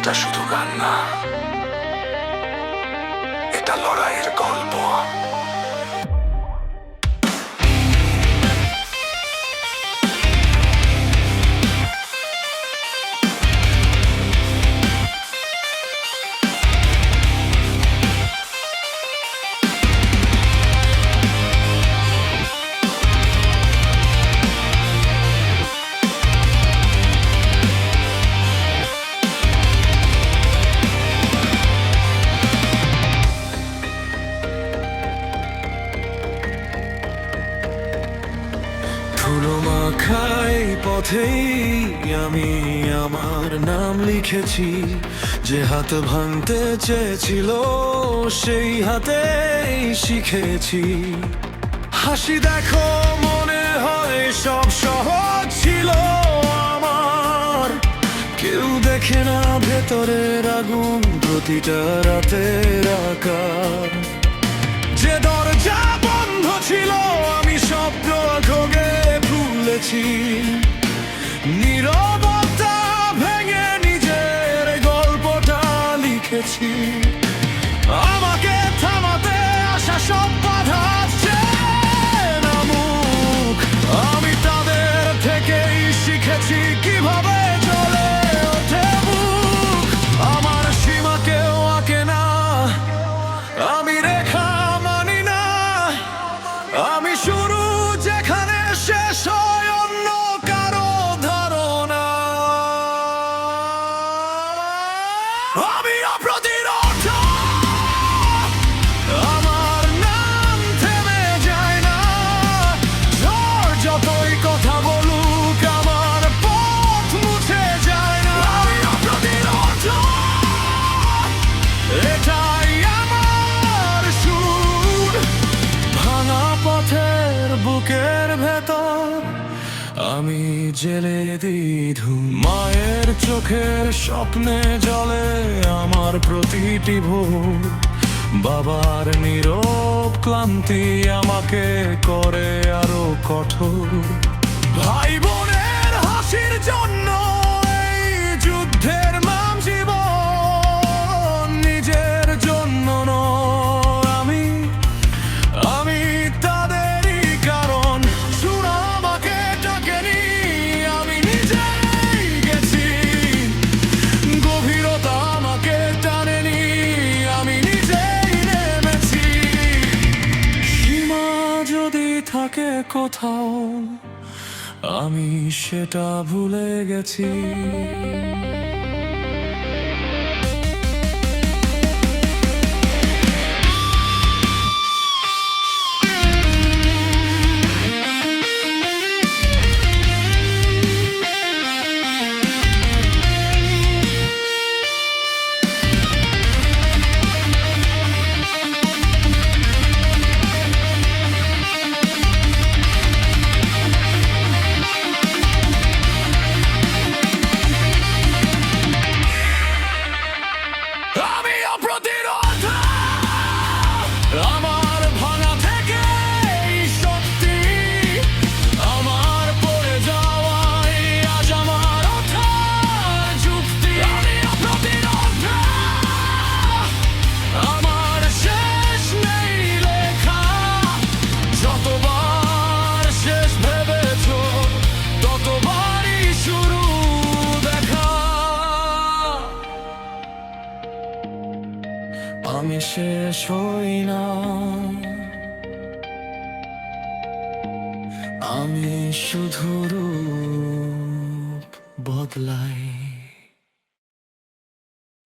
এটা শুধু গান না, এটা লড়াইয়ের গল্প। ধুলো মাখাই পথেই আমি আমার নাম লিখেছি। যে হাত ভাঙতে চেয়েছিল সেই হাতেই শিখেছি। হাসি দেখো মনে হয় সব সহজ ছিল আমার। কেউ দেখে না ভেতরের আগুন প্রতিটা রাতের আকার। যে দরজা বন্ধ ছিল আমি স্বপ্ন খোগে ভুলেছি। নীরবতা ভেঙে নিজের গল্পটা লিখেছি। আমাকে থামাতে আসা সব বাধা না মুখ। আমি তাদের থেকেই শিখেছি কিভাবে চলে ওঠে বুক। আমার সীমা কেউ আঁকে না, আমি রেখা মানি না। আমি শুরু যেখানে শেষ হয় অন্য কারো ধারণা। আমি অপ্রতিরোধ, আমার নাম থেমে যায় না। ঝড় যতই কথা বলুক আমার পথ মুছে যায় না। আমি অপ্রতিরোধ, এটাই আমার সুর। ভাঙা পথের বুকের ভেতর আমি জেলে দিই ধুম। মায়ের চোখের স্বপ্নে জলে আমার প্রতিটি ভোর। বাবার নীরব ক্লান্তি আমাকে করে আরো কঠোর। ভাই বোনের হাসির জন্য এই যুদ্ধের নাম জীবন। নিজের জন্য নয় আমি, আমি তাদেরই কারণ। সুর আমাকে ডাকেনি, আমি নিজেই গেছি। গভীরতা আমাকে টানেনি, আমি নিজেই নেমেছি। সীমা যদি থাকে কোথাও আমি সেটা ভুলে গেছি। আমি অপ্রতিরোধ, আমার ভাঙা থেকে শক্তি। আমার পড়ে যাওয়াই আজ আমার ওঠার যুক্তি। আমি অপ্রতিরোধ, আমার শেষ নেই লেখা। যতবার শেষ ভেবেছ ততবারই শুরু দেখা। আমি শেষ হই না, আমি শুধু রূপ বদলাই।